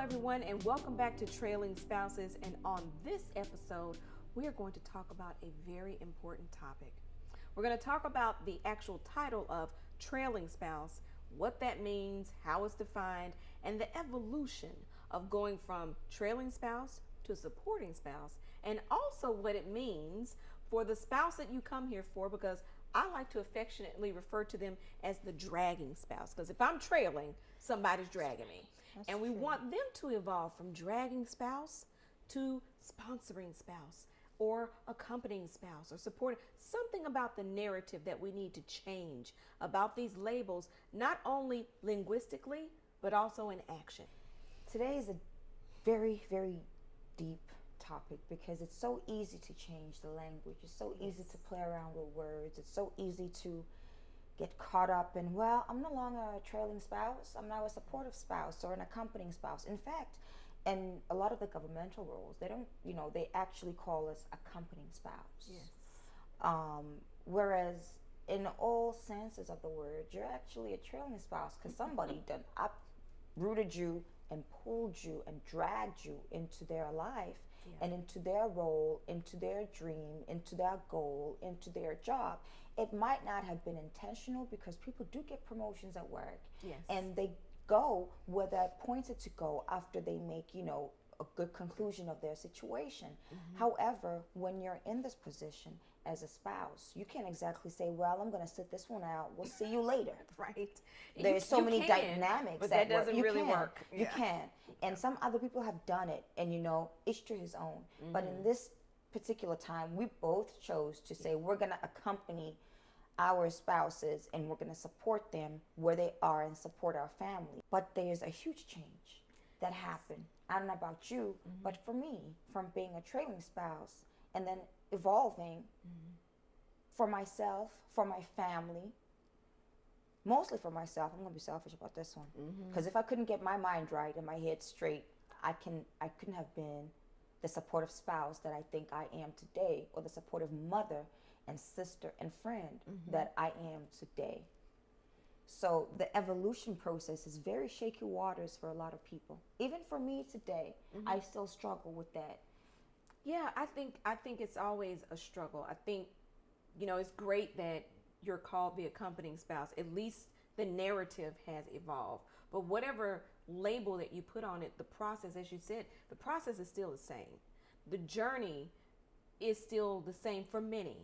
everyone, and welcome back to Trailing Spouses. And on this episode, we are going to talk about a very important topic. We're going to talk about the actual title of trailing spouse, what that means, how it's defined, and the evolution of going from trailing spouse to supporting spouse, and also what it means for the spouse that you come here for, because I like to affectionately refer to them as the dragging spouse, because if I'm trailing, somebody's dragging me. And we want them to evolve from dragging spouse to sponsoring spouse or accompanying spouse or supporting. Something about the narrative that we need to change about these labels, not only linguistically, but also in action. Today is a very, very deep topic because it's so easy to change the language. It's so easy to play around with words. It's so easy to get caught up in, well, I'm no longer a trailing spouse. I'm now a supportive spouse or an accompanying spouse. In fact, in a lot of the governmental roles, they don't, they actually call us accompanying spouse. Yes. Whereas in all senses of the word, you're actually a trailing spouse because somebody done uprooted you and pulled you and dragged you into their life and into their role, into their dream, into their goal, into their job. It might not have been intentional because people do get promotions at work. Yes. And they go where they're appointed to go after they make, a good conclusion of their situation. Mm-hmm. However, when you're in this position as a spouse, you can't exactly say, well, I'm going to sit this one out. We'll see you later. Right. There's so many dynamics. But that doesn't really work. You can. And some other people have done it, and each to his own. Mm-hmm. But in this particular time, we both chose to say we're going to accompany our spouses and we're going to support them where they are and support our family. But there's a huge change that happened. I don't know about you, but for me, from being a trailing spouse and then evolving for myself, for my family, mostly for myself. I'm going to be selfish about this one. Because if I couldn't get my mind right and my head straight, I couldn't have been the supportive spouse that I think I am today, or the supportive mother and sister and friend that I am today. So the evolution process is very shaky waters for a lot of people. Even for me today, I still struggle with that. Yeah, I think it's always a struggle. I think, it's great that you're called the accompanying spouse. At least the narrative has evolved. But whatever label that you put on it, the process, as you said, the process is still the same. The journey is still the same for many,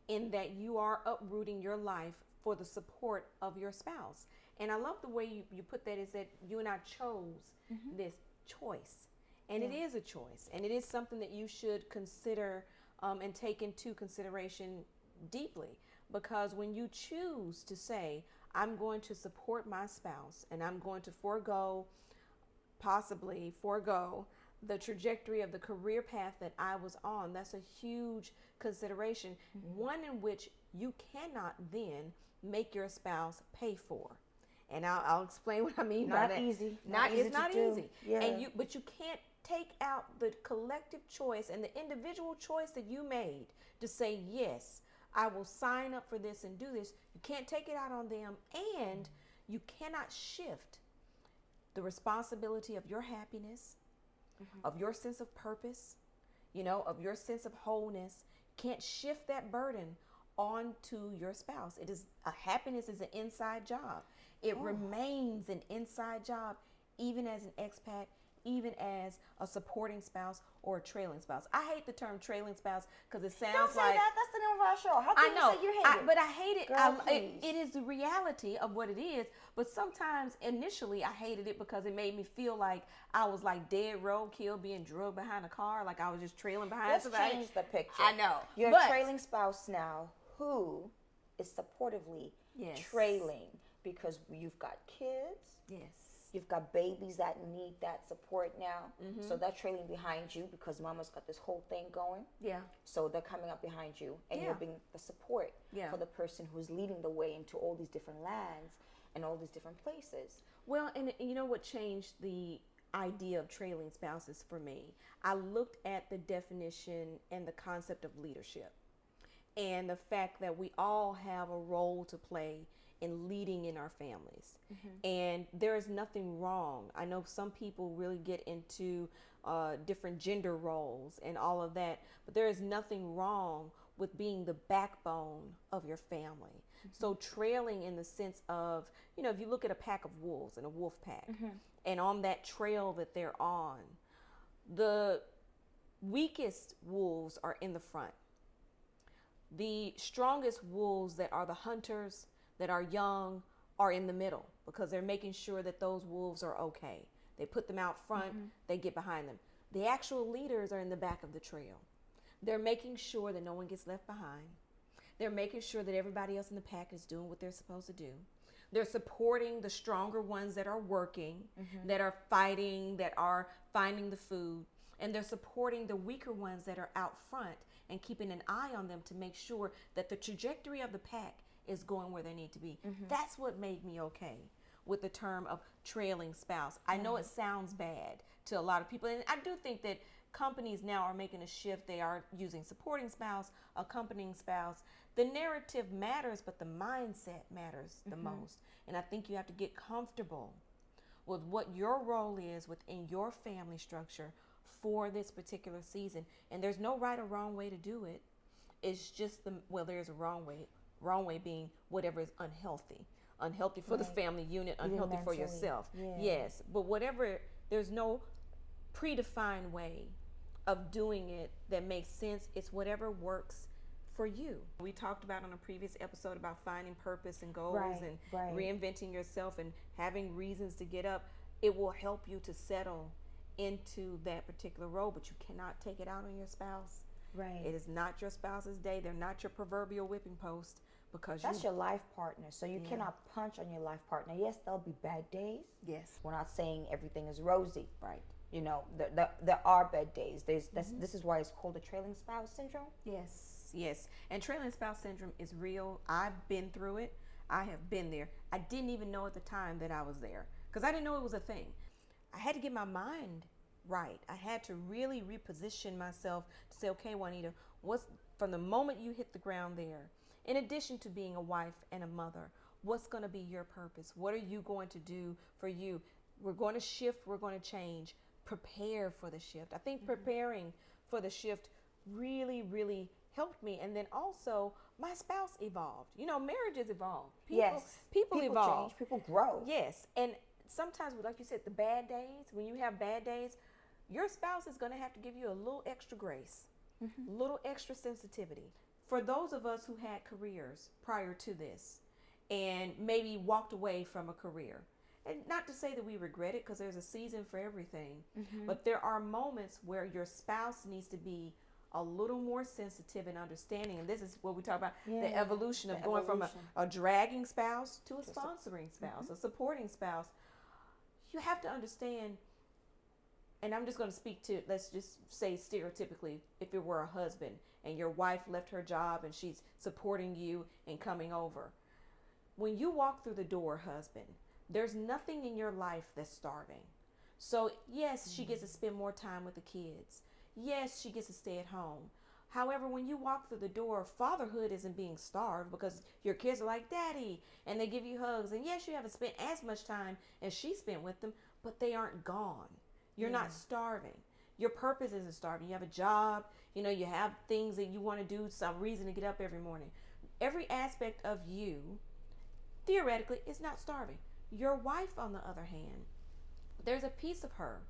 in that you are uprooting your life for the support of your spouse. And I love the way you put that, is that you and I chose this choice. And it is a choice. And it is something that you should consider and take into consideration deeply. Because when you choose to say, I'm going to support my spouse and I'm going to possibly forego the trajectory of the career path that I was on, that's a huge consideration. One in which you cannot then make your spouse pay for. And I'll explain what I mean by that. Easy. It's not easy. Yeah. And but you can't take out the collective choice and the individual choice that you made to say, yes, I will sign up for this and do this. You can't take it out on them, and you cannot shift the responsibility of your happiness, of your sense of purpose, of your sense of wholeness. Can't shift that burden onto your spouse. Happiness is an inside job. It remains an inside job, even as an expat, even as a supporting spouse or a trailing spouse. I hate the term trailing spouse because it sounds Don't say like that. That's the name of our show. How can you say you hate it? But I hate it. Girl, it is the reality of what it is. But sometimes initially I hated it because it made me feel like I was like dead roadkill being drugged behind a car, like I was just trailing behind somebody. Let's change the picture. I know. You're a trailing spouse now who is supportively trailing because you've got kids. Yes. You've got babies that need that support now. So they're trailing behind you because mama's got this whole thing going. Yeah. So they're coming up behind you, and you're being the support for the person who's leading the way into all these different lands and all these different places. Well, and you know what changed the idea of trailing spouses for me? I looked at the definition and the concept of leadership, and the fact that we all have a role to play in leading in our families. And there is nothing wrong. I know some people really get into different gender roles and all of that, but there is nothing wrong with being the backbone of your family. So trailing in the sense of, if you look at a pack of wolves and a wolf pack, and on that trail that they're on, the weakest wolves are in the front. The strongest wolves that are the hunters, that are young, are in the middle, because they're making sure that those wolves are okay. They put them out front, they get behind them. The actual leaders are in the back of the trail. They're making sure that no one gets left behind. They're making sure that everybody else in the pack is doing what they're supposed to do. They're supporting the stronger ones that are working, that are fighting, that are finding the food. And they're supporting the weaker ones that are out front and keeping an eye on them to make sure that the trajectory of the pack is going where they need to be. That's what made me okay with the term of trailing spouse. I know it sounds bad to a lot of people, and I do think that companies now are making a shift. They are using supporting spouse, accompanying spouse. The narrative matters, but the mindset matters the most. And I think you have to get comfortable with what your role is within your family structure for this particular season. And there's no right or wrong way to do it. It's just there's a wrong way. Wrong way being whatever is unhealthy for the family unit, unhealthy for yourself. Yes, but whatever, there's no predefined way of doing it that makes sense. It's whatever works for you. We talked about on a previous episode about finding purpose and goals and reinventing yourself and having reasons to get up. It will help you to settle into that particular role, but you cannot take it out on your spouse. Right. It is not your spouse's day. They're not your proverbial whipping post, because that's your life partner. So you cannot punch on your life partner. Yes, there'll be bad days. Yes. We're not saying everything is rosy. Right. There are bad days. This is why it's called the trailing spouse syndrome. Yes. And trailing spouse syndrome is real. I've been through it. I have been there. I didn't even know at the time that I was there, because I didn't know it was a thing. I had to get my mind right. I had to really reposition myself to say, okay, Juanita, from the moment you hit the ground there, in addition to being a wife and a mother, what's going to be your purpose? What are you going to do for you? We're going to shift. We're going to change. Prepare for the shift. I think preparing for the shift really, really helped me. And then also, my spouse evolved. Marriages evolve. People evolve. Change. People grow. Yes. And sometimes, like you said, the bad days, when you have bad days, your spouse is going to have to give you a little extra grace, a little extra sensitivity. For those of us who had careers prior to this and maybe walked away from a career, and not to say that we regret it, because there's a season for everything, but there are moments where your spouse needs to be a little more sensitive and understanding. And this is what we talk about, the evolution of going from a dragging spouse to a sponsoring spouse, a supporting spouse. You have to understand, and I'm just going to speak to, let's just say stereotypically, if it were a husband and your wife left her job and she's supporting you and coming over. When you walk through the door, husband, there's nothing in your life that's starving. So yes, she gets to spend more time with the kids. Yes, she gets to stay at home. However, when you walk through the door, fatherhood isn't being starved, because your kids are like, Daddy, and they give you hugs. And yes, you haven't spent as much time as she spent with them, but they aren't gone. You're not starving. Your purpose isn't starving. You have a job, you have things that you want to do, some reason to get up every morning. Every aspect of you, theoretically, is not starving. Your wife, on the other hand, there's a piece of her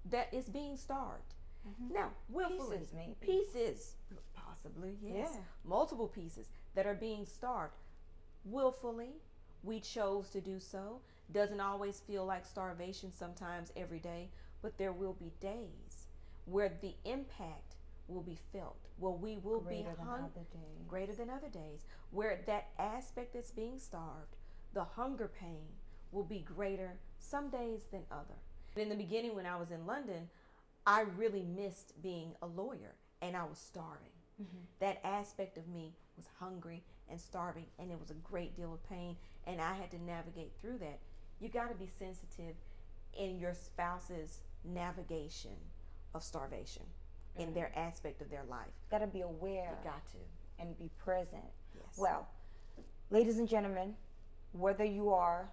that is being starved. Now, willfully, pieces, possibly, yes, multiple pieces that are being starved. Willfully, we chose to do so. Doesn't always feel like starvation sometimes every day, but there will be days where the impact will be felt, where we will be greater than other days, where that aspect that's being starved, the hunger pain, will be greater some days than other. In the beginning, when I was in London, I really missed being a lawyer, and I was starving. That aspect of me was hungry and starving, and it was a great deal of pain, and I had to navigate through that. You got to be sensitive in your spouse's navigation of starvation in their aspect of their life. Got to be aware. You got to. And be present. Yes. Well, ladies and gentlemen, whether you are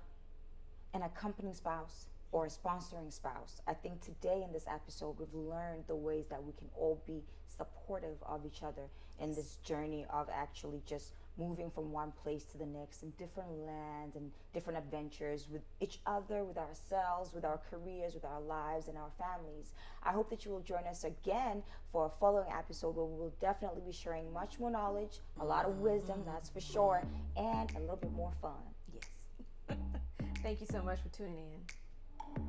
an accompanying spouse or a sponsoring spouse, I think today in this episode we've learned the ways that we can all be supportive of each other in this journey of actually just moving from one place to the next in different lands and different adventures with each other, with ourselves, with our careers, with our lives and our families. I hope that you will join us again for a following episode where we will definitely be sharing much more knowledge, a lot of wisdom, that's for sure, and a little bit more fun. Yes. Thank you so much for tuning in.